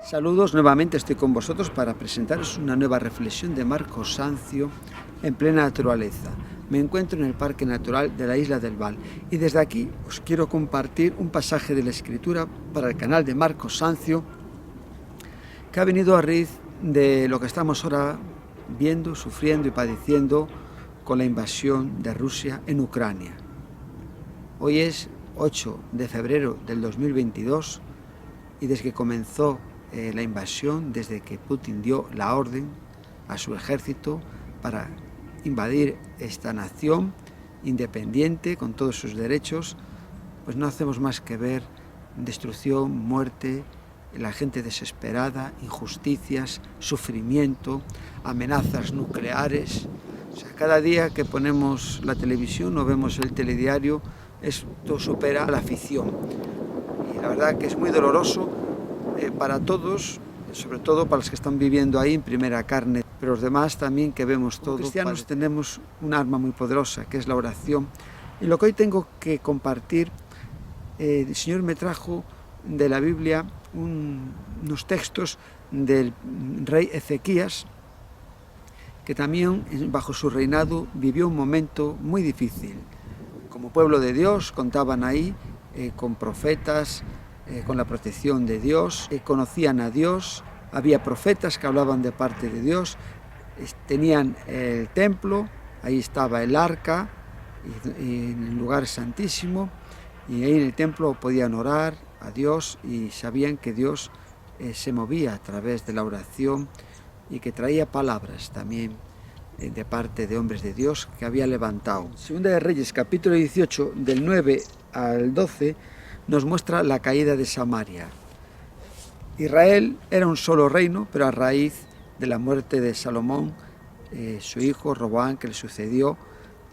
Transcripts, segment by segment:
Saludos, nuevamente estoy con vosotros para presentaros una nueva reflexión de Marcos Sancio en plena naturaleza. Me encuentro en el Parque Natural de la Isla del Val y desde aquí os quiero compartir un pasaje de la Escritura para el canal de Marcos Sancio que ha venido a raíz de lo que estamos ahora viendo, sufriendo y padeciendo con la invasión de Rusia en Ucrania. Hoy es 8 de febrero del 2022 y desde que comenzó la invasión, desde que Putin dio la orden a su ejército para invadir esta nación independiente con todos sus derechos, pues no hacemos más que ver destrucción, muerte, la gente desesperada, injusticias, sufrimiento, amenazas nucleares. O sea, cada día que ponemos la televisión o vemos el telediario, esto supera la ficción. Y la verdad que es muy doloroso para todos, sobre todo para los que están viviendo ahí en primera carne, pero los demás también que vemos todos. Los cristianos tenemos un arma muy poderosa, que es la oración. Y lo que hoy tengo que compartir, el Señor me trajo de la Biblia unos textos del rey Ezequías, que también bajo su reinado vivió un momento muy difícil. Como pueblo de Dios contaban ahí con profetas, con la protección de Dios, conocían a Dios, había profetas que hablaban de parte de Dios, tenían el templo, ahí estaba el arca, y en el lugar santísimo, y ahí en el templo podían orar a Dios y sabían que Dios se movía a través de la oración y que traía palabras también de parte de hombres de Dios que había levantado. Segunda de Reyes, capítulo 18, del 9 al 12, nos muestra la caída de Samaria. Israel era un solo reino, pero a raíz de la muerte de Salomón, su hijo Roboam, que le sucedió,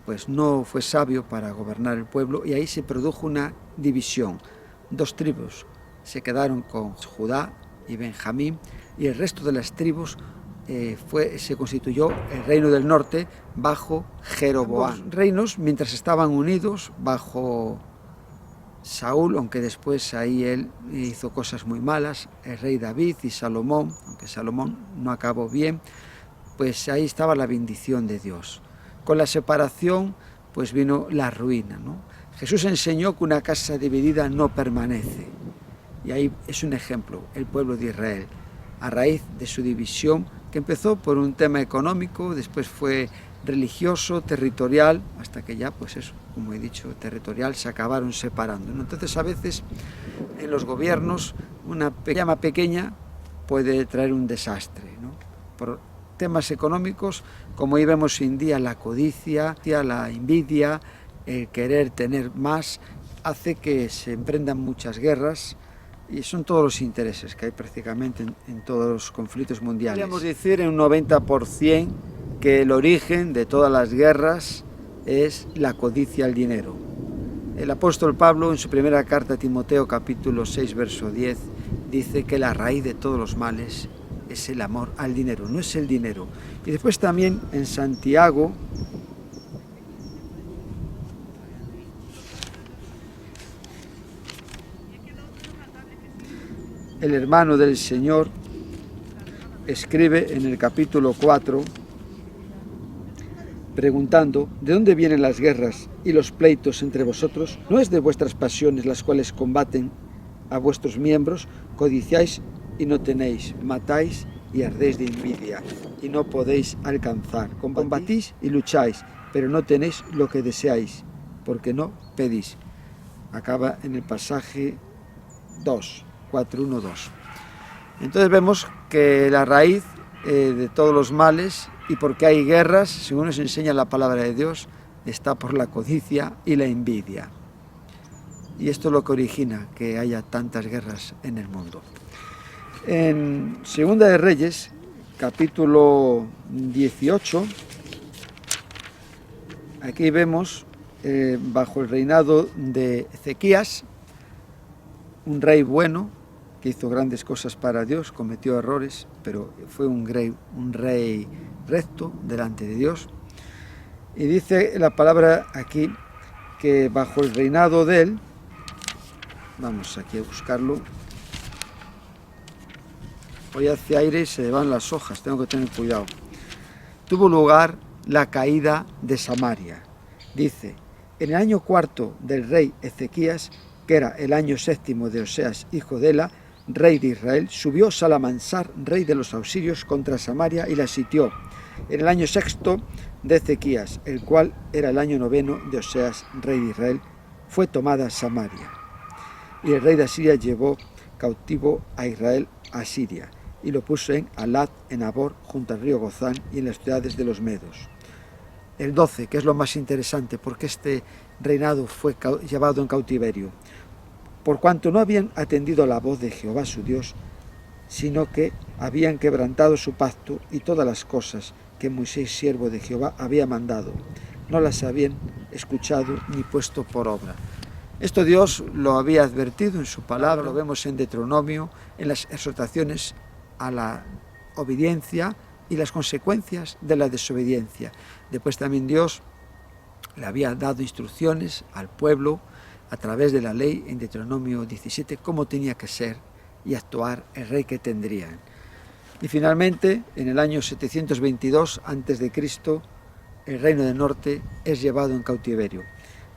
pues no fue sabio para gobernar el pueblo y ahí se produjo una división. Dos tribus se quedaron con Judá y Benjamín y el resto de las tribus se constituyó el reino del norte bajo Jeroboam. Ambos reinos, mientras estaban unidos bajo Saúl, aunque después ahí él hizo cosas muy malas, el rey David y Salomón, aunque Salomón no acabó bien, pues ahí estaba la bendición de Dios. Con la separación pues vino la ruina, ¿no? Jesús enseñó que una casa dividida no permanece. Y ahí es un ejemplo, el pueblo de Israel, a raíz de su división, que empezó por un tema económico, después fue religioso, territorial, hasta que ya, pues eso, como he dicho, territorial, se acabaron separando, ¿no? Entonces a veces en los gobiernos una llama pequeña puede traer un desastre, ¿no? Por temas económicos, como hoy vemos hoy en día, la codicia, la envidia, el querer tener más, hace que se emprendan muchas guerras y son todos los intereses que hay prácticamente en todos los conflictos mundiales. Podríamos decir en un 90% que el origen de todas las guerras es la codicia al dinero. El apóstol Pablo en su primera carta a Timoteo capítulo 6 verso 10 dice que la raíz de todos los males es el amor al dinero, no es el dinero. Y después también en Santiago, el hermano del Señor escribe en el capítulo 4, preguntando, ¿de dónde vienen las guerras y los pleitos entre vosotros? ¿No es de vuestras pasiones las cuales combaten a vuestros miembros? Codiciáis y no tenéis, matáis y ardéis de envidia y no podéis alcanzar. Combatís y lucháis, pero no tenéis lo que deseáis, porque no pedís. Acaba en el pasaje 2, 4:1-2. Entonces vemos que la raíz de todos los males y porque hay guerras, según nos enseña la palabra de Dios, está por la codicia y la envidia. Y esto es lo que origina que haya tantas guerras en el mundo. En Segunda de Reyes, capítulo 18, aquí vemos, bajo el reinado de Ezequías, un rey bueno, que hizo grandes cosas para Dios, cometió errores, pero fue un rey recto delante de Dios. Y dice la palabra aquí que bajo el reinado de él, vamos aquí a buscarlo, Hoy hace aire y se van las hojas, tengo que tener cuidado. Tuvo lugar la caída de Samaria. Dice, en el año cuarto del rey Ezequías, que era el año séptimo de Oseas, hijo de Ela, rey de Israel, subió Salamansar, rey de los asirios, contra Samaria y la sitió. En el año sexto de Ezequías, el cual era el año noveno de Oseas, rey de Israel, fue tomada Samaria. Y el rey de Asiria llevó cautivo a Israel a Siria, y lo puso en Alat, en Abor, junto al río Gozán, y en las ciudades de los medos. El 12, que es lo más interesante, porque este reinado fue llevado en cautiverio, por cuanto no habían atendido a la voz de Jehová su Dios, sino que habían quebrantado su pacto y todas las cosas que Moisés, siervo de Jehová, había mandado. No las habían escuchado ni puesto por obra. Esto Dios lo había advertido en su palabra, lo vemos en Deuteronomio, en las exhortaciones a la obediencia y las consecuencias de la desobediencia. Después también Dios le había dado instrucciones al pueblo a través de la ley en Deuteronomio 17, cómo tenía que ser y actuar el rey que tendrían. Y finalmente, en el año 722 a.C., el reino del norte es llevado en cautiverio.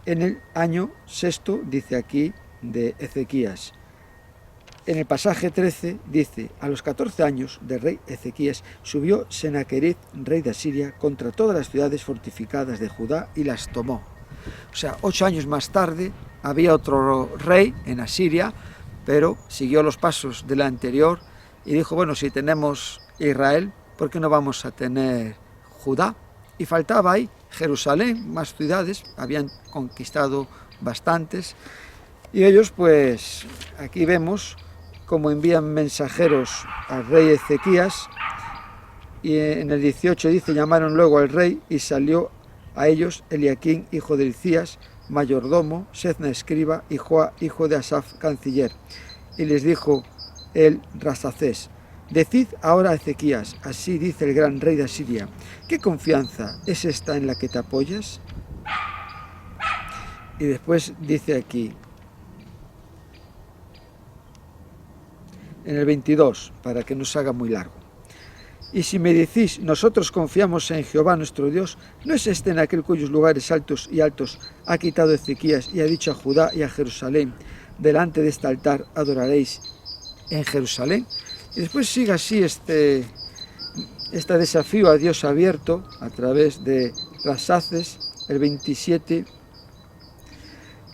En el año sexto, dice aquí, de Ezequías. En el pasaje 13 dice, a los 14 años del rey Ezequías subió Senaquerib, rey de Asiria, contra todas las ciudades fortificadas de Judá y las tomó. O sea, 8 años más tarde había otro rey en Asiria, pero siguió los pasos del anterior y dijo, bueno, si tenemos Israel, ¿por qué no vamos a tener Judá? Y faltaba ahí Jerusalén, más ciudades, habían conquistado bastantes, y ellos pues aquí vemos cómo envían mensajeros al rey Ezequías, y en el 18 dice, llamaron luego al rey y salió a ellos Eliaquín, hijo de Hilcías, mayordomo, Sezna escriba, y Joa, hijo de Asaf, canciller. Y les dijo el Rasacés, decid ahora a Ezequías, así dice el gran rey de Asiria, ¿qué confianza es esta en la que te apoyas? Y después dice aquí, en el 22, para que no se haga muy largo. Y si me decís, nosotros confiamos en Jehová nuestro Dios, ¿no es este en aquel cuyos lugares altos y altos ha quitado Ezequías y ha dicho a Judá y a Jerusalén, delante de este altar adoraréis en Jerusalén? Y después sigue así este desafío a Dios abierto a través de Rasaces, el 27,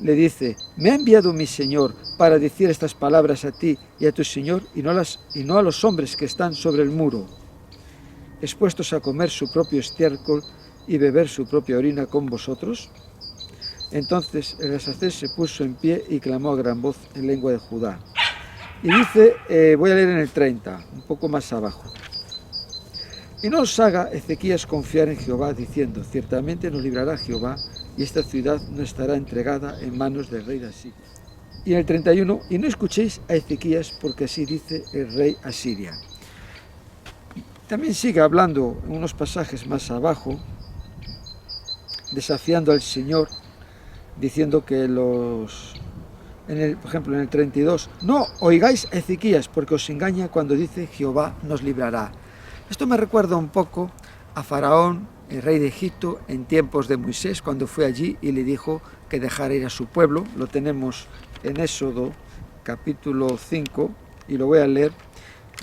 le dice, me ha enviado mi Señor para decir estas palabras a ti y a tu Señor y no a los hombres que están sobre el muro, expuestos a comer su propio estiércol y beber su propia orina con vosotros. Entonces el Rasacés se puso en pie y clamó a gran voz en lengua de Judá. Y dice, voy a leer en el 30, un poco más abajo. Y no os haga Ezequías confiar en Jehová, diciendo, ciertamente nos librará Jehová, y esta ciudad no estará entregada en manos del rey de Asiria. Y en el 31, y no escuchéis a Ezequías, porque así dice el rey Asiria. También sigue hablando en unos pasajes más abajo, desafiando al Señor, diciendo que por ejemplo en el 32, no oigáis a Ezequías, porque os engaña cuando dice Jehová nos librará. Esto me recuerda un poco a Faraón, el rey de Egipto, en tiempos de Moisés, cuando fue allí y le dijo que dejara ir a su pueblo. Lo tenemos en Éxodo capítulo 5 y lo voy a leer.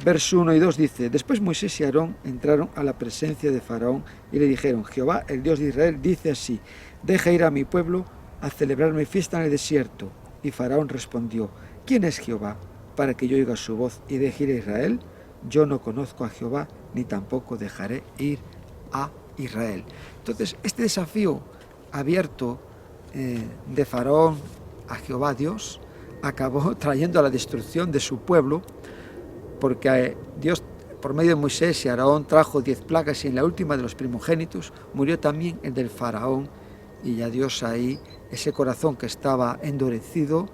Verso 1 y 2 dice, después Moisés y Aarón entraron a la presencia de Faraón y le dijeron, Jehová, el Dios de Israel, dice así, deja ir a mi pueblo a celebrar mi fiesta en el desierto. Y Faraón respondió, ¿quién es Jehová para que yo oiga su voz y deje ir a Israel? Yo no conozco a Jehová, ni tampoco dejaré ir a Israel. Entonces, este desafío abierto de Faraón a Jehová Dios acabó trayendo a la destrucción de su pueblo, porque Dios, por medio de Moisés y Aarón, trajo 10 plagas y en la última de los primogénitos murió también el del Faraón, y ya Dios ahí, ese corazón que estaba endurecido,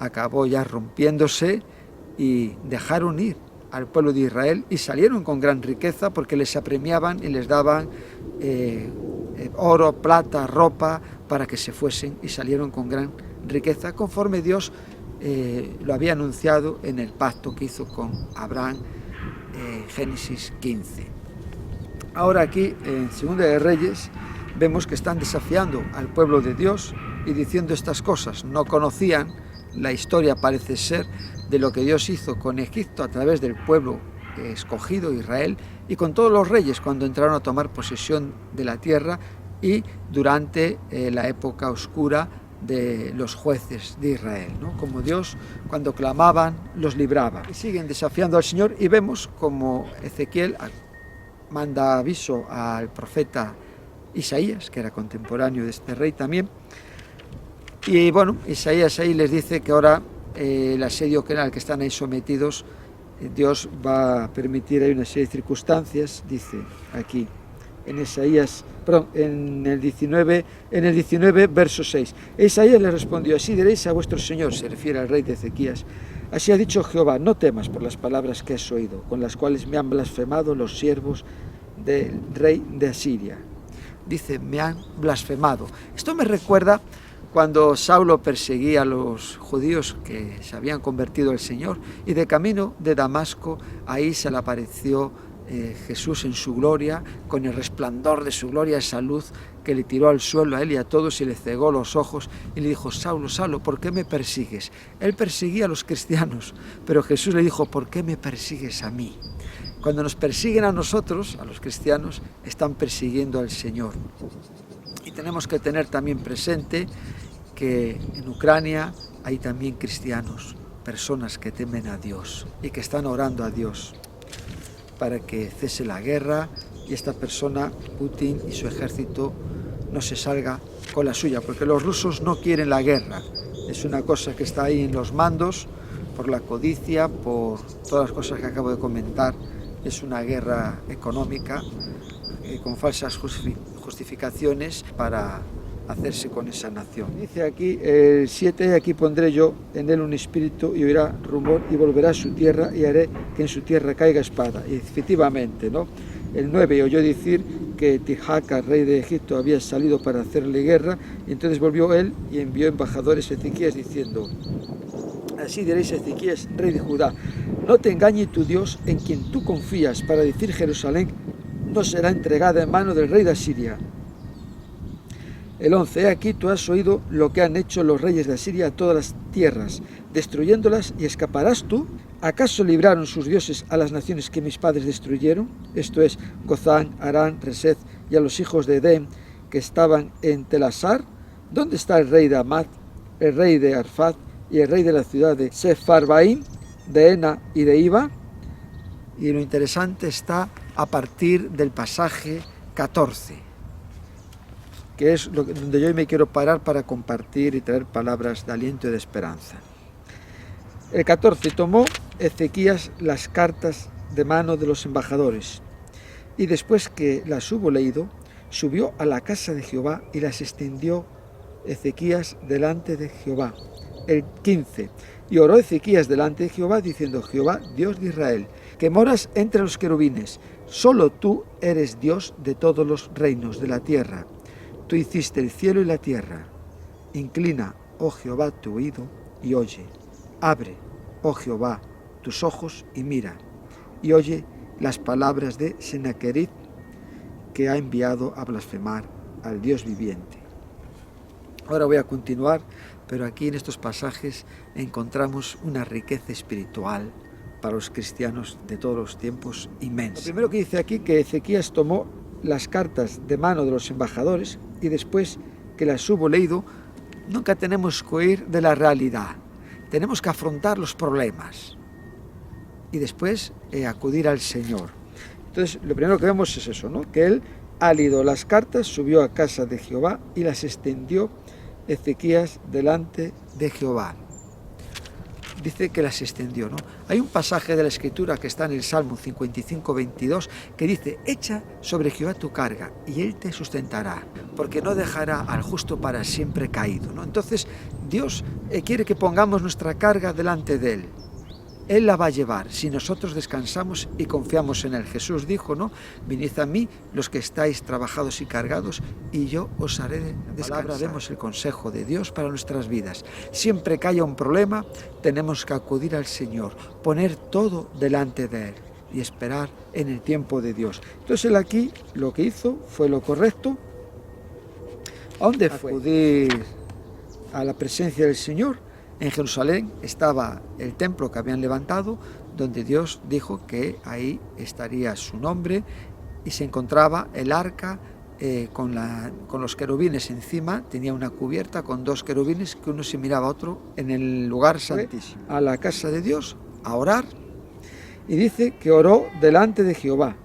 acabó ya rompiéndose y dejaron ir al pueblo de Israel y salieron con gran riqueza porque les apremiaban y les daban oro, plata, ropa para que se fuesen y salieron con gran riqueza conforme Dios lo había anunciado en el pacto que hizo con Abraham Génesis 15. Ahora aquí, en Segunda de Reyes, vemos que están desafiando al pueblo de Dios y diciendo estas cosas. No conocían la historia, parece ser, de lo que Dios hizo con Egipto a través del pueblo escogido, Israel, y con todos los reyes cuando entraron a tomar posesión de la tierra y durante la época oscura de los jueces de Israel, ¿no? Como Dios, cuando clamaban, los libraba. Y siguen desafiando al Señor y vemos como Ezequiel manda aviso al profeta Isaías, que era contemporáneo de este rey también, y bueno, Isaías ahí les dice que ahora el asedio al que están ahí sometidos, Dios va a permitir, hay una serie de circunstancias, dice aquí, en Isaías, perdón, en el 19, verso 6. Isaías le respondió: así diréis a vuestro Señor, se refiere al rey de Ezequías, así ha dicho Jehová, no temas por las palabras que has oído, con las cuales me han blasfemado los siervos del rey de Asiria. Dice, me han blasfemado. Esto me recuerda cuando Saulo perseguía a los judíos que se habían convertido al Señor, y de camino de Damasco, ahí se le apareció Jesús en su gloria, con el resplandor de su gloria, esa luz que le tiró al suelo a él y a todos y le cegó los ojos y le dijo: Saulo, Saulo, ¿por qué me persigues? Él perseguía a los cristianos, pero Jesús le dijo: ¿por qué me persigues a mí? Cuando nos persiguen a nosotros, a los cristianos, están persiguiendo al Señor. Y tenemos que tener también presente que en Ucrania hay también cristianos, personas que temen a Dios y que están orando a Dios para que cese la guerra y esta persona, Putin y su ejército, no se salga con la suya, porque los rusos no quieren la guerra. Es una cosa que está ahí en los mandos, por la codicia, por todas las cosas que acabo de comentar. Es una guerra económica con falsas justificaciones para hacerse con esa nación. Dice aquí el 7, aquí pondré yo en él un espíritu y oirá rumor y volverá a su tierra y haré que en su tierra caiga espada. Y efectivamente, ¿no? El 9 oyó decir que Tijaca, rey de Egipto, había salido para hacerle guerra, y entonces volvió él y envió embajadores a Ezequías diciendo: así diréis a Ezequías, rey de Judá, no te engañe tu Dios en quien tú confías para decir Jerusalén no será entregada en mano del rey de Asiria. El 11, aquí tú has oído lo que han hecho los reyes de Asiria a todas las tierras, destruyéndolas, y escaparás tú. ¿Acaso libraron sus dioses a las naciones que mis padres destruyeron? Esto es, Gozán, Harán, Resed y a los hijos de Edén que estaban en Telasar. ¿Dónde está el rey de Amat, el rey de Arfad y el rey de la ciudad de Sefarbaim, de Ena y de Iba? Y lo interesante está a partir del pasaje 14, que es donde yo hoy me quiero parar para compartir y traer palabras de aliento y de esperanza. El 14, tomó Ezequías las cartas de mano de los embajadores, y después que las hubo leído, subió a la casa de Jehová y las extendió Ezequías delante de Jehová. El 15, y oró Ezequías delante de Jehová, diciendo: Jehová, Dios de Israel, que moras entre los querubines, solo tú eres Dios de todos los reinos de la tierra. Tú hiciste el cielo y la tierra. Inclina, oh Jehová, tu oído y oye. Abre, oh Jehová, tus ojos y mira. Y oye las palabras de Sennacherib, que ha enviado a blasfemar al Dios viviente. Ahora voy a continuar, pero aquí en estos pasajes encontramos una riqueza espiritual para los cristianos de todos los tiempos inmensa. Lo primero que dice aquí, que Ezequías tomó las cartas de mano de los embajadores y después que las hubo leído, nunca tenemos que huir de la realidad. Tenemos que afrontar los problemas y después acudir al Señor. Entonces, lo primero que vemos es eso, ¿no? Que él ha leído las cartas, subió a casa de Jehová y las extendió Ezequías delante de Jehová. Dice que las extendió, ¿no? Hay un pasaje de la Escritura que está en el Salmo 55, 22, que dice: echa sobre Jehová tu carga y él te sustentará, porque no dejará al justo para siempre caído, ¿no? Entonces, Dios quiere que pongamos nuestra carga delante de él. Él la va a llevar si nosotros descansamos y confiamos en él. Jesús dijo, ¿no? Venid a mí los que estáis trabajados y cargados y yo os haré descansar. Ahora vemos el consejo de Dios para nuestras vidas. Siempre que haya un problema, tenemos que acudir al Señor, poner todo delante de él. y esperar en el tiempo de Dios. Entonces él aquí lo que hizo fue lo correcto. ¿A dónde fue? Acudir a la presencia del Señor. En Jerusalén estaba el templo que habían levantado, donde Dios dijo que ahí estaría su nombre, y se encontraba el arca con los querubines encima. Tenía una cubierta con 2 querubines, que uno se miraba a otro en el lugar santísimo. A la casa de Dios a orar, y dice que oró delante de Jehová.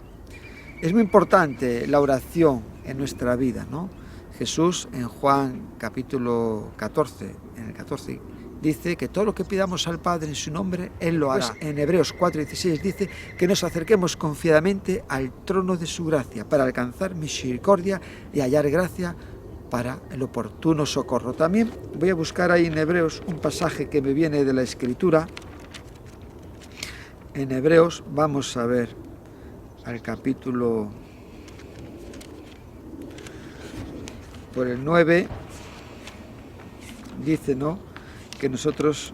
Es muy importante la oración en nuestra vida, ¿no? Jesús en Juan capítulo 14, en el 14, dice que todo lo que pidamos al Padre en su nombre, Él lo hará. Pues en Hebreos 4:16 dice que nos acerquemos confiadamente al trono de su gracia para alcanzar misericordia y hallar gracia para el oportuno socorro. También voy a buscar ahí en Hebreos un pasaje que me viene de la Escritura. En Hebreos vamos a ver al capítulo por el 9, dice, ¿no?, que nosotros,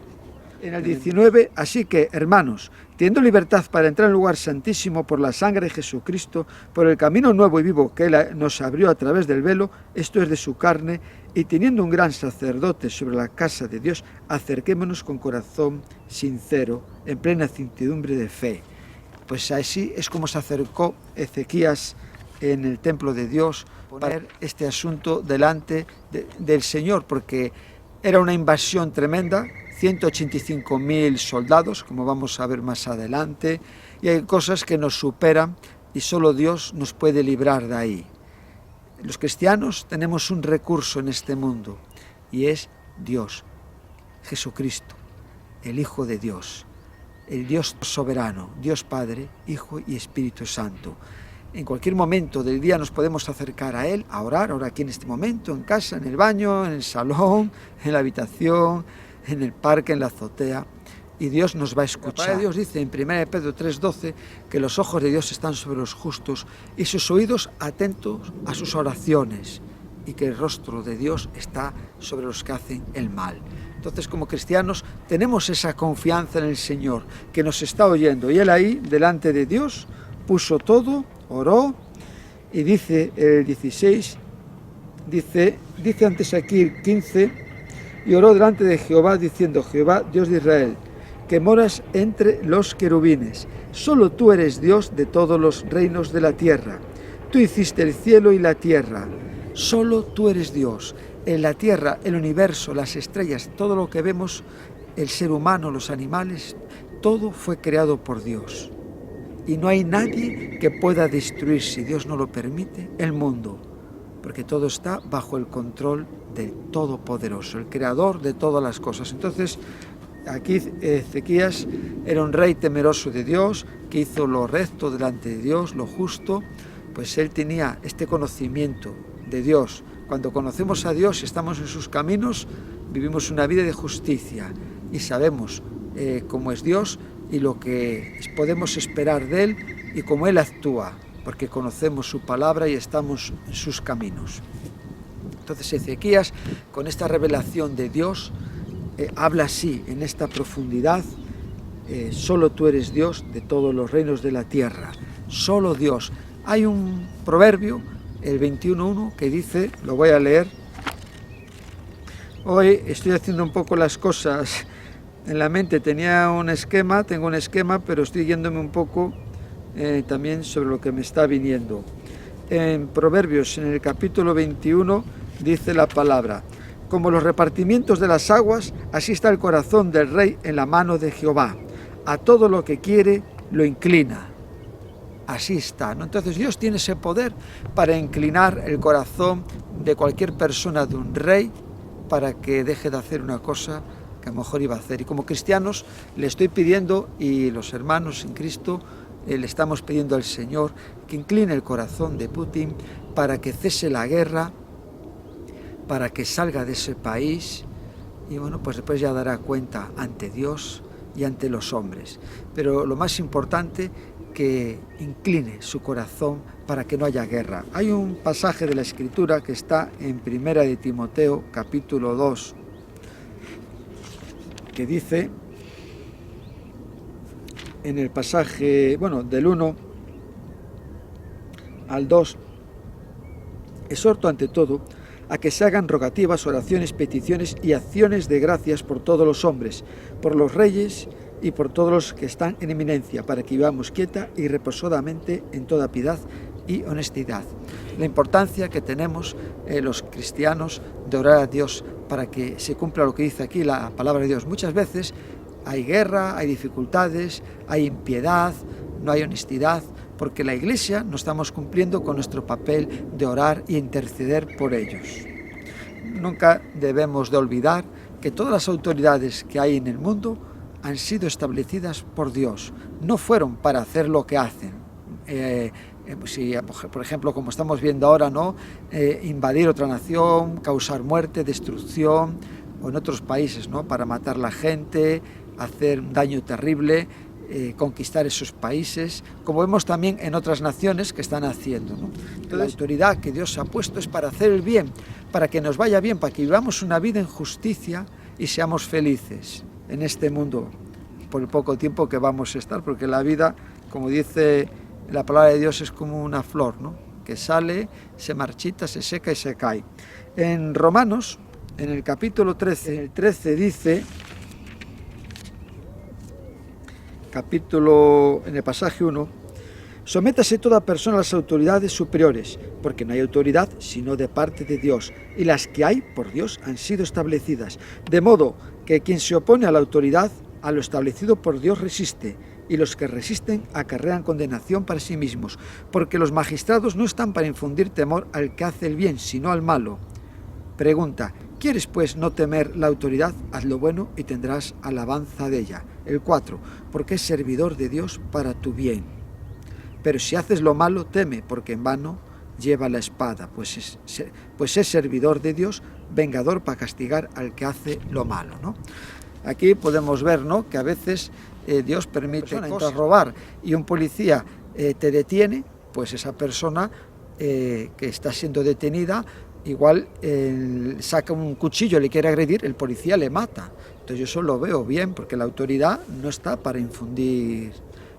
en el 19, así que, hermanos, teniendo libertad para entrar en el lugar santísimo por la sangre de Jesucristo, por el camino nuevo y vivo que Él nos abrió a través del velo, esto es de su carne, y teniendo un gran sacerdote sobre la casa de Dios, acerquémonos con corazón sincero, en plena certidumbre de fe. Pues así es como se acercó Ezequías en el templo de Dios, poner este asunto delante del Señor, porque era una invasión tremenda, 185.000 soldados, como vamos a ver más adelante, y hay cosas que nos superan y solo Dios nos puede librar de ahí. Los cristianos tenemos un recurso en este mundo, y es Dios, Jesucristo, el Hijo de Dios, el Dios soberano, Dios Padre, Hijo y Espíritu Santo. En cualquier momento del día nos podemos acercar a Él, a orar, ahora aquí en este momento, en casa, en el baño, en el salón, en la habitación, en el parque, en la azotea, y Dios nos va a escuchar. Dios dice en 1 Pedro 3:12 que los ojos de Dios están sobre los justos y sus oídos atentos a sus oraciones, y que el rostro de Dios está sobre los que hacen el mal. Entonces, como cristianos, tenemos esa confianza en el Señor, que nos está oyendo, y Él ahí, delante de Dios, puso todo, oró, y dice el 16, dice antes aquí el 15, y oró delante de Jehová diciendo, Jehová, Dios de Israel, que moras entre los querubines, solo tú eres Dios de todos los reinos de la tierra. Tú hiciste el cielo y la tierra, solo tú eres Dios. En la tierra, el universo, las estrellas, todo lo que vemos, el ser humano, los animales, todo fue creado por Dios. Y no hay nadie que pueda destruir, si Dios no lo permite, el mundo, porque todo está bajo el control del Todopoderoso, el creador de todas las cosas. Entonces, aquí Ezequías era un rey temeroso de Dios, que hizo lo recto delante de Dios, lo justo, pues él tenía este conocimiento de Dios. Cuando conocemos a Dios y estamos en sus caminos, vivimos una vida de justicia y sabemos cómo es Dios y lo que podemos esperar de Él y cómo Él actúa, porque conocemos su palabra y estamos en sus caminos. Entonces Ezequías, con esta revelación de Dios, habla así, en esta profundidad, solo tú eres Dios de todos los reinos de la tierra, solo Dios. Hay un proverbio, el 21.1, que dice, lo voy a leer. Hoy estoy haciendo un poco las cosas en la mente, tengo un esquema, pero estoy yéndome un poco también sobre lo que me está viniendo. En Proverbios, en el capítulo 21, dice la palabra, como los repartimientos de las aguas, así está el corazón del rey en la mano de Jehová. A todo lo que quiere, lo inclina. Así está, ¿no? Entonces Dios tiene ese poder para inclinar el corazón de cualquier persona, de un rey, para que deje de hacer una cosa que a lo mejor iba a hacer. Y como cristianos le estoy pidiendo, y los hermanos en Cristo, le estamos pidiendo al Señor que incline el corazón de Putin para que cese la guerra, para que salga de ese país, y bueno, pues después ya dará cuenta ante Dios y ante los hombres. Pero lo más importante, que incline su corazón para que no haya guerra. Hay un pasaje de la Escritura que está en 1 de Timoteo, capítulo 2, que dice, en el pasaje, del 1 al 2, exhorto ante todo a que se hagan rogativas, oraciones, peticiones y acciones de gracias por todos los hombres, por los reyes y por todos los que están en eminencia, para que vivamos quieta y reposadamente en toda piedad y honestidad. La importancia que tenemos los cristianos de orar a Dios para que se cumpla lo que dice aquí la palabra de Dios. Muchas veces hay guerra, hay dificultades, hay impiedad, no hay honestidad, porque la Iglesia no estamos cumpliendo con nuestro papel de orar e interceder por ellos. Nunca debemos de olvidar que todas las autoridades que hay en el mundo han sido establecidas por Dios, no fueron para hacer lo que hacen. Si, por ejemplo, como estamos viendo ahora, ¿no? Invadir otra nación, causar muerte, destrucción, o en otros países, ¿no? Para matar la gente, hacer un daño terrible, conquistar esos países, como vemos también en otras naciones que están haciendo, ¿no? Entonces, la autoridad que Dios ha puesto es para hacer el bien, para que nos vaya bien, para que vivamos una vida en justicia y seamos felices en este mundo por el poco tiempo que vamos a estar, porque la vida, como dice la palabra de Dios, es como una flor, ¿no? Que sale, se marchita, se seca y se cae. En Romanos, en el capítulo 13, el 13 dice, en el pasaje 1, sométase toda persona a las autoridades superiores, porque no hay autoridad sino de parte de Dios, y las que hay por Dios han sido establecidas, de modo que quien se opone a la autoridad, a lo establecido por Dios resiste, y los que resisten acarrean condenación para sí mismos, porque los magistrados no están para infundir temor al que hace el bien, sino al malo. Pregunta: ¿quieres pues no temer la autoridad? Haz lo bueno y tendrás alabanza de ella. El 4, porque es servidor de Dios para tu bien. Pero si haces lo malo, teme, porque en vano lleva la espada, pues es servidor de Dios, vengador para castigar al que hace lo malo, ¿no? Aquí podemos ver, ¿no?, que a veces Dios permite cosas, robar, y un policía te detiene, pues esa persona que está siendo detenida, igual saca un cuchillo, le quiere agredir, el policía le mata. Entonces yo eso lo veo bien, porque la autoridad no está para infundir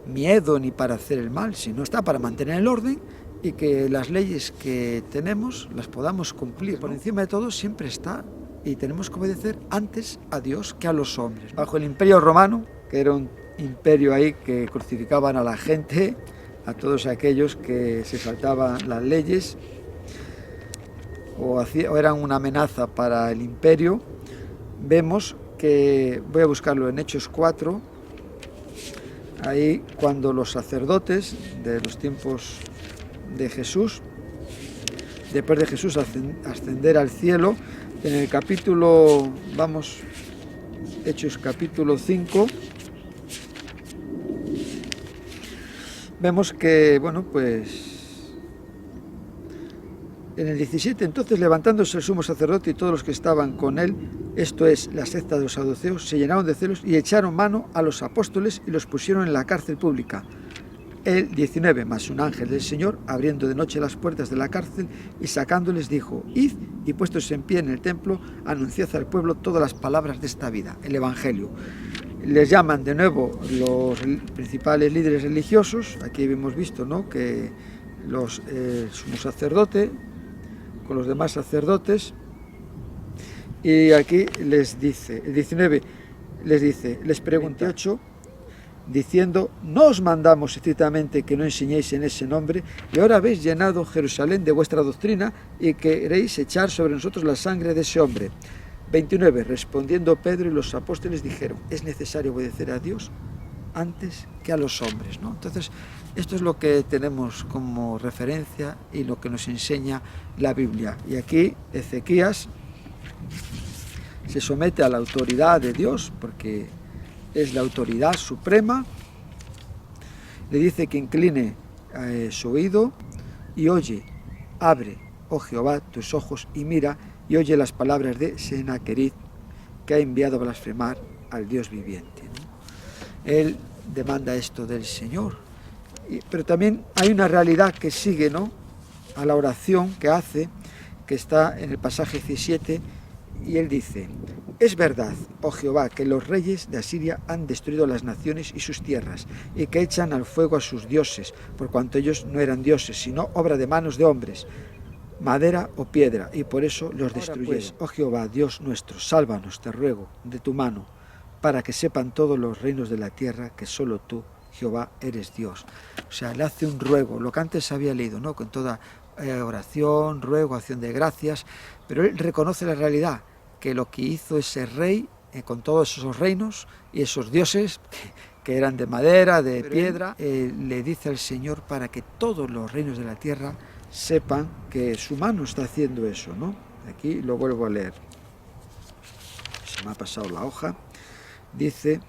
miedo ni para hacer el mal, sino está para mantener el orden y que las leyes que tenemos las podamos cumplir, ¿no? Por encima de todo siempre está, y tenemos que obedecer antes a Dios que a los hombres. Bajo el Imperio Romano, que era un imperio ahí que crucificaban a la gente, a todos aquellos que se saltaban las leyes o eran una amenaza para el imperio, vemos que, voy a buscarlo en Hechos 4, ahí cuando los sacerdotes de los tiempos de Jesús, después de Jesús ascender al cielo, en el capítulo, Hechos capítulo 5, vemos que, en el 17, entonces levantándose el sumo sacerdote y todos los que estaban con él, esto es, la secta de los saduceos, se llenaron de celos y echaron mano a los apóstoles y los pusieron en la cárcel pública. El 19, más un ángel del Señor, abriendo de noche las puertas de la cárcel y sacándoles, dijo: id y puestos en pie en el templo, anunciad al pueblo todas las palabras de esta vida, el Evangelio. Les llaman de nuevo los principales líderes religiosos. Aquí hemos visto, ¿no?, que el sumo sacerdote con los demás sacerdotes, y aquí les dice, el 19 les pregunta, 28, diciendo: no os mandamos estrictamente que no enseñéis en ese nombre, y ahora habéis llenado Jerusalén de vuestra doctrina y queréis echar sobre nosotros la sangre de ese hombre. 29, respondiendo Pedro y los apóstoles dijeron: es necesario obedecer a Dios antes que a los hombres, ¿no? Entonces, esto es lo que tenemos como referencia y lo que nos enseña la Biblia. Y aquí Ezequías se somete a la autoridad de Dios, porque es la autoridad suprema. Le dice que incline su oído y oye, abre, oh Jehová, tus ojos y mira, y oye las palabras de Sennacherib, que ha enviado a blasfemar al Dios viviente, ¿no? Él demanda esto del Señor, pero también hay una realidad que sigue, ¿no?, a la oración que hace, que está en el pasaje 17, y él dice: Es verdad, oh Jehová, que los reyes de Asiria han destruido las naciones y sus tierras, y que echan al fuego a sus dioses, por cuanto ellos no eran dioses, sino obra de manos de hombres, madera o piedra, y por eso los destruyeron. Pues, oh Jehová, Dios nuestro, sálvanos, te ruego, de tu mano, para que sepan todos los reinos de la tierra que solo tú, Jehová, eres Dios. O sea, le hace un ruego, lo que antes había leído, ¿no? Con toda oración, ruego, acción de gracias, pero él reconoce la realidad, que lo que hizo ese rey con todos esos reinos y esos dioses que eran de madera, de piedra, le dice al Señor para que todos los reinos de la tierra sepan que su mano está haciendo eso, ¿no? Aquí lo vuelvo a leer. Se me ha pasado la hoja. Dice,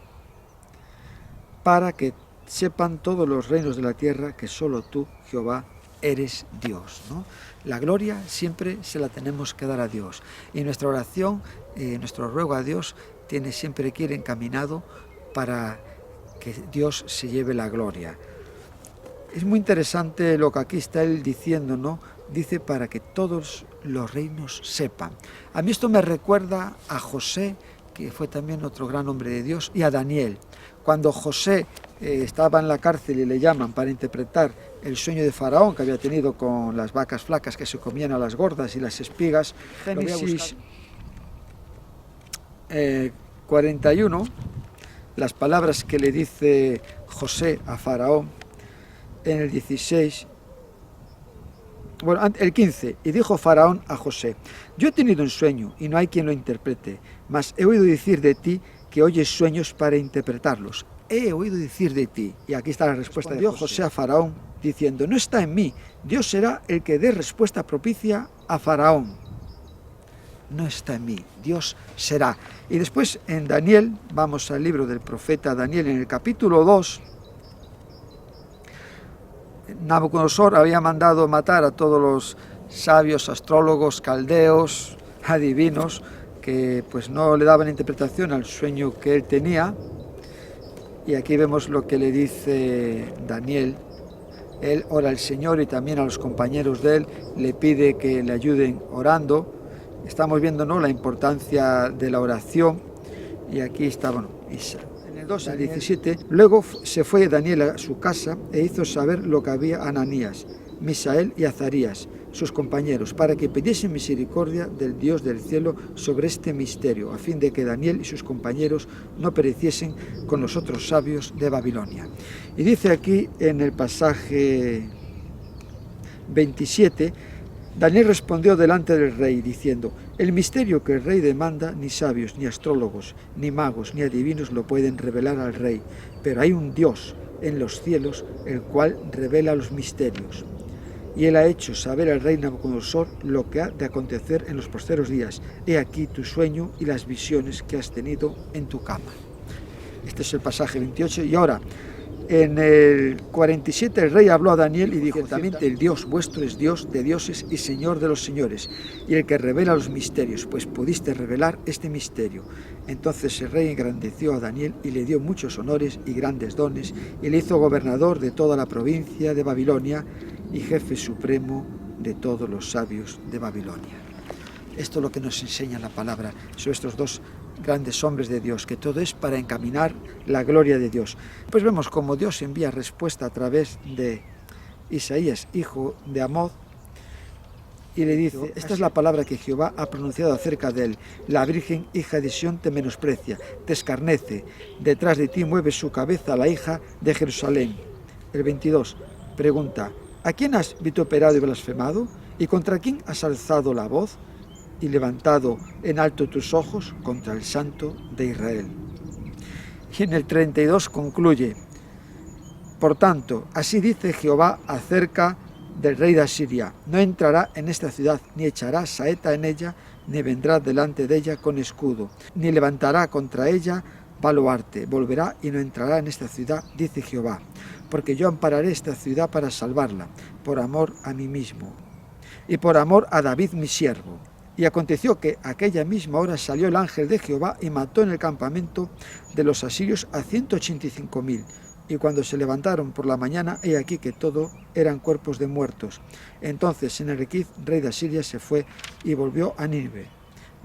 para que sepan todos los reinos de la tierra que solo tú, Jehová, eres Dios, ¿no? La gloria siempre se la tenemos que dar a Dios. Y nuestra oración, nuestro ruego a Dios, tiene siempre que ir encaminado para que Dios se lleve la gloria. Es muy interesante lo que aquí está él diciendo, ¿no? Dice para que todos los reinos sepan. A mí esto me recuerda a José, que fue también otro gran hombre de Dios, y a Daniel. Cuando José estaba en la cárcel y le llaman para interpretar el sueño de Faraón que había tenido con las vacas flacas que se comían a las gordas y las espigas, Génesis 41, las palabras que le dice José a Faraón en el 16, bueno, el 15, y dijo Faraón a José, yo he tenido un sueño y no hay quien lo interprete, mas he oído decir de ti que oyes sueños para interpretarlos. He oído decir de ti. Y aquí está la respuesta de José a Faraón, diciendo, no está en mí, Dios será el que dé respuesta propicia a Faraón. No está en mí, Dios será. Y después en Daniel, vamos al libro del profeta Daniel, en el capítulo 2, Nabucodonosor había mandado matar a todos los sabios, astrólogos, caldeos, adivinos, que pues no le daban interpretación al sueño que él tenía. Y aquí vemos lo que le dice Daniel. Él ora al Señor y también a los compañeros de él, le pide que le ayuden orando. Estamos viendo, ¿no?, la importancia de la oración. Y aquí está, bueno, en el 2 al 17. Luego se fue Daniel a su casa e hizo saber lo que había a Ananías, Misael y Azarías, sus compañeros, para que pidiesen misericordia del Dios del cielo sobre este misterio, a fin de que Daniel y sus compañeros no pereciesen con los otros sabios de Babilonia. Y dice aquí en el pasaje 27, Daniel respondió delante del rey, diciendo, el misterio que el rey demanda, ni sabios, ni astrólogos, ni magos, ni adivinos lo pueden revelar al rey, pero hay un Dios en los cielos, el cual revela los misterios. Y él ha hecho saber al rey Nabucodonosor lo que ha de acontecer en los posteros días. He aquí tu sueño y las visiones que has tenido en tu cama. Este es el pasaje 28. Y ahora, en el 47, el rey habló a Daniel y dijo, ciertamente el Dios vuestro es Dios de dioses y Señor de los señores, y el que revela los misterios, pues pudiste revelar este misterio. Entonces el rey engrandeció a Daniel y le dio muchos honores y grandes dones, y le hizo gobernador de toda la provincia de Babilonia, y jefe supremo de todos los sabios de Babilonia. Esto es lo que nos enseña la palabra sobre estos dos grandes hombres de Dios, que todo es para encaminar la gloria de Dios. Pues vemos cómo Dios envía respuesta a través de Isaías, hijo de Amoz, y le dice, esta es la palabra que Jehová ha pronunciado acerca de él, la Virgen hija de Sión te menosprecia, te escarnece, detrás de ti mueve su cabeza la hija de Jerusalén. El 22 pregunta, ¿a quién has vituperado y blasfemado? ¿Y contra quién has alzado la voz y levantado en alto tus ojos? Contra el Santo de Israel. Y en el 32 concluye, por tanto, así dice Jehová acerca del rey de Asiria, no entrará en esta ciudad, ni echará saeta en ella, ni vendrá delante de ella con escudo, ni levantará contra ella baluarte, volverá y no entrará en esta ciudad, dice Jehová, porque yo ampararé esta ciudad para salvarla, por amor a mí mismo, y por amor a David mi siervo. Y aconteció que aquella misma hora salió el ángel de Jehová y mató en el campamento de los asirios a 185.000. Y cuando se levantaron por la mañana, he aquí que todo eran cuerpos de muertos. Entonces Senaquerib, rey de Asiria, se fue y volvió a Nínive.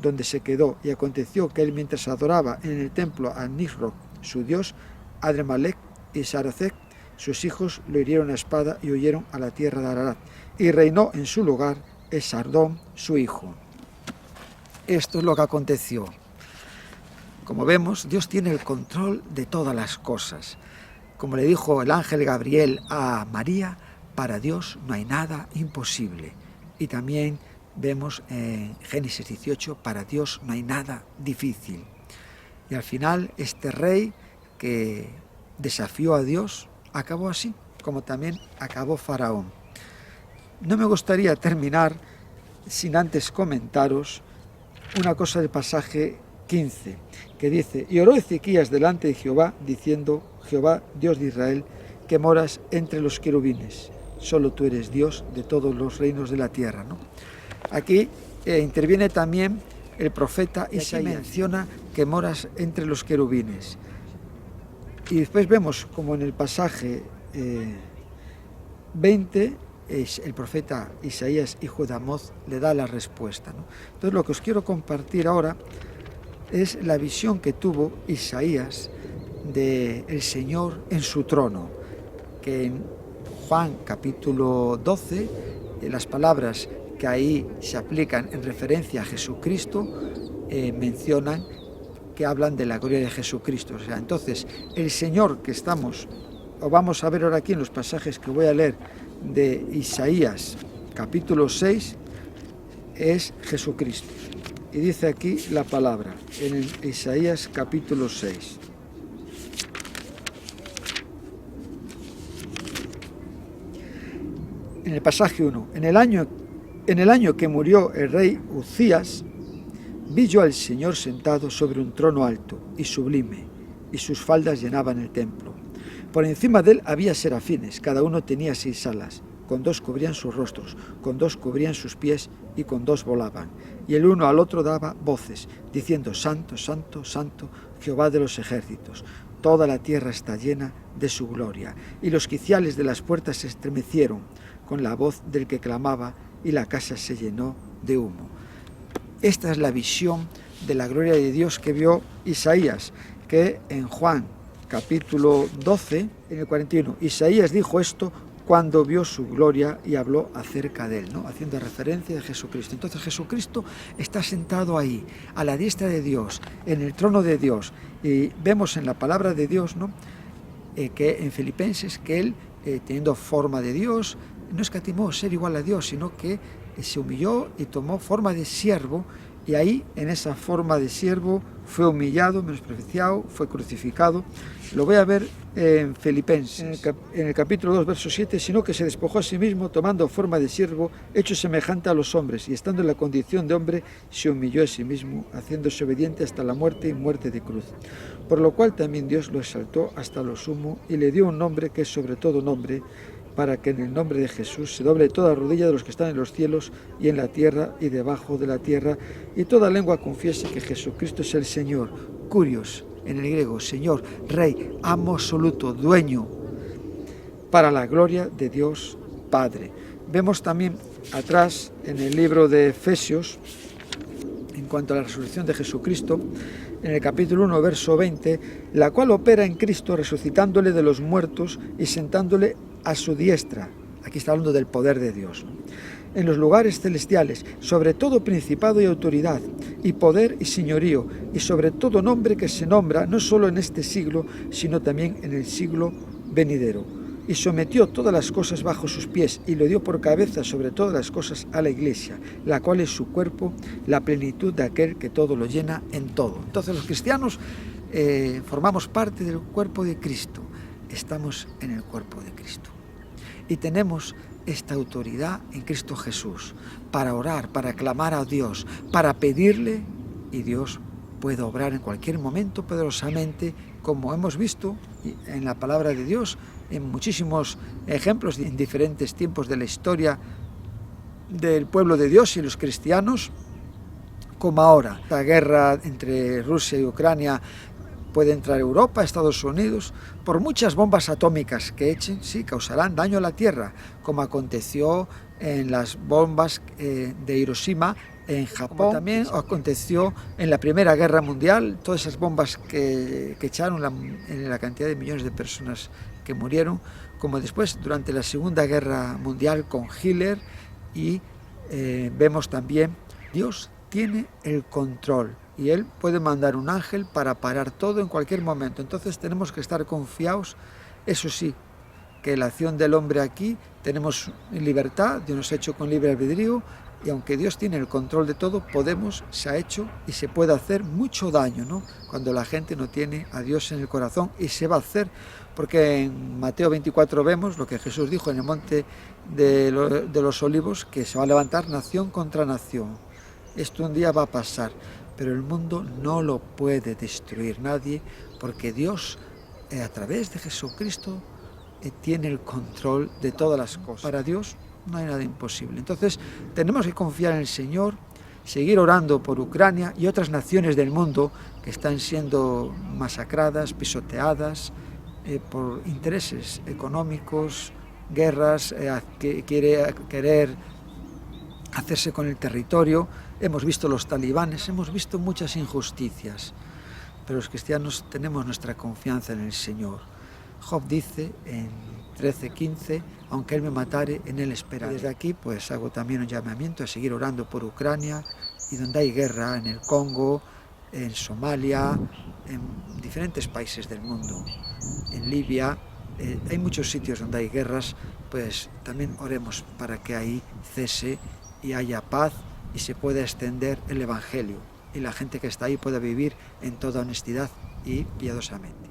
donde se quedó. Y aconteció que él, mientras adoraba en el templo a Nisroch, su dios, Adremalec y Saracec, sus hijos lo hirieron a espada y huyeron a la tierra de Ararat. Y reinó en su lugar Esardón, su hijo. Esto es lo que aconteció. Como vemos, Dios tiene el control de todas las cosas. Como le dijo el ángel Gabriel a María, para Dios no hay nada imposible. Y también vemos en Génesis 18, para Dios no hay nada difícil. Y al final este rey que desafió a Dios acabó así, como también acabó Faraón. No me gustaría terminar sin antes comentaros una cosa del pasaje 15, que dice: y oró Ezequías delante de Jehová, diciendo: Jehová, Dios de Israel, que moras entre los querubines, solo tú eres Dios de todos los reinos de la tierra, ¿no? Aquí interviene también el profeta Isaías, menciona que moras entre los querubines. Y después vemos como en el pasaje 20, el profeta Isaías, hijo de Amoz, le da la respuesta, ¿no? Entonces lo que os quiero compartir ahora es la visión que tuvo Isaías del Señor en su trono, que en Juan capítulo 12, las palabras que ahí se aplican en referencia a Jesucristo, mencionan que hablan de la gloria de Jesucristo. O sea, entonces, el Señor que vamos a ver ahora aquí en los pasajes que voy a leer de Isaías capítulo 6, es Jesucristo. Y dice aquí la palabra, en Isaías capítulo 6. En el pasaje 1, en el año que murió el rey Uzías, vi yo al Señor sentado sobre un trono alto y sublime, y sus faldas llenaban el templo. Por encima de él había serafines, cada uno tenía 6 alas, con 2 cubrían sus rostros, con 2 cubrían sus pies, y con 2 volaban. Y el uno al otro daba voces, diciendo: Santo, Santo, Santo, Jehová de los ejércitos. Toda la tierra está llena de su gloria. Y los quiciales de las puertas se estremecieron con la voz del que clamaba, y la casa se llenó de humo. Esta es la visión de la gloria de Dios que vio Isaías, que en Juan capítulo 12, en el 41, Isaías dijo esto cuando vio su gloria y habló acerca de él, ¿no? Haciendo referencia a Jesucristo. Entonces Jesucristo está sentado ahí, a la diestra de Dios, en el trono de Dios. Y vemos en la palabra de Dios, ¿no? Que en Filipenses, que él, teniendo forma de Dios, no escatimó ser igual a Dios, sino que se humilló y tomó forma de siervo, y ahí, en esa forma de siervo, fue humillado, menospreciado, fue crucificado. Lo voy a ver en Filipenses, en el capítulo 2, verso 7, sino que se despojó a sí mismo, tomando forma de siervo, hecho semejante a los hombres, y estando en la condición de hombre, se humilló a sí mismo, haciéndose obediente hasta la muerte y muerte de cruz. Por lo cual también Dios lo exaltó hasta lo sumo, y le dio un nombre que es sobre todo nombre, para que en el nombre de Jesús se doble toda rodilla de los que están en los cielos y en la tierra y debajo de la tierra, y toda lengua confiese que Jesucristo es el Señor. Curios, en el griego, Señor, Rey, amo absoluto, dueño, para la gloria de Dios Padre. Vemos también atrás en el libro de Efesios, en cuanto a la resurrección de Jesucristo, en el capítulo 1, verso 20, la cual opera en Cristo, resucitándole de los muertos y sentándole a su diestra. Aquí está hablando del poder de Dios, ¿no? En los lugares celestiales, sobre todo principado y autoridad, y poder y señorío, y sobre todo nombre que se nombra no solo en este siglo, sino también en el siglo venidero. Y sometió todas las cosas bajo sus pies, y lo dio por cabeza sobre todas las cosas a la Iglesia, la cual es su cuerpo, la plenitud de aquel que todo lo llena en todo. Entonces los cristianos formamos parte del cuerpo de Cristo, estamos en el cuerpo de Cristo. Y tenemos esta autoridad en Cristo Jesús para orar, para clamar a Dios, para pedirle, y Dios puede obrar en cualquier momento poderosamente, como hemos visto en la palabra de Dios, en muchísimos ejemplos en diferentes tiempos de la historia del pueblo de Dios y los cristianos, como ahora. La guerra entre Rusia y Ucrania puede entrar a Europa, Estados Unidos, por muchas bombas atómicas que echen, sí, causarán daño a la Tierra, como aconteció en las bombas de Hiroshima en Japón, también aconteció en la Primera Guerra Mundial, todas esas bombas que echaron, en la cantidad de millones de personas que murieron, como después durante la Segunda Guerra Mundial con Hitler, y vemos también, Dios tiene el control y Él puede mandar un ángel para parar todo en cualquier momento. Entonces tenemos que estar confiados, eso sí, que la acción del hombre aquí, tenemos libertad, Dios nos ha hecho con libre albedrío, y aunque Dios tiene el control de todo, se ha hecho y se puede hacer mucho daño, ¿no? Cuando la gente no tiene a Dios en el corazón, y se va a hacer, porque en Mateo 24 vemos lo que Jesús dijo en el monte de los Olivos, que se va a levantar nación contra nación. Esto un día va a pasar, pero el mundo no lo puede destruir nadie, porque Dios, a través de Jesucristo, tiene el control de todas las cosas. Para Dios no hay nada imposible. Entonces tenemos que confiar en el Señor, seguir orando por Ucrania y otras naciones del mundo que están siendo masacradas, pisoteadas por intereses económicos, guerras, querer hacerse con el territorio. Hemos visto los talibanes, hemos visto muchas injusticias, pero los cristianos tenemos nuestra confianza en el Señor. Job dice en 13:15, aunque Él me matare, en Él esperaré. Desde aquí pues hago también un llamamiento a seguir orando por Ucrania, y donde hay guerra, en el Congo, en Somalia, en diferentes países del mundo, en Libia, hay muchos sitios donde hay guerras, pues también oremos para que ahí cese y haya paz y se pueda extender el Evangelio, y la gente que está ahí pueda vivir en toda honestidad y piadosamente.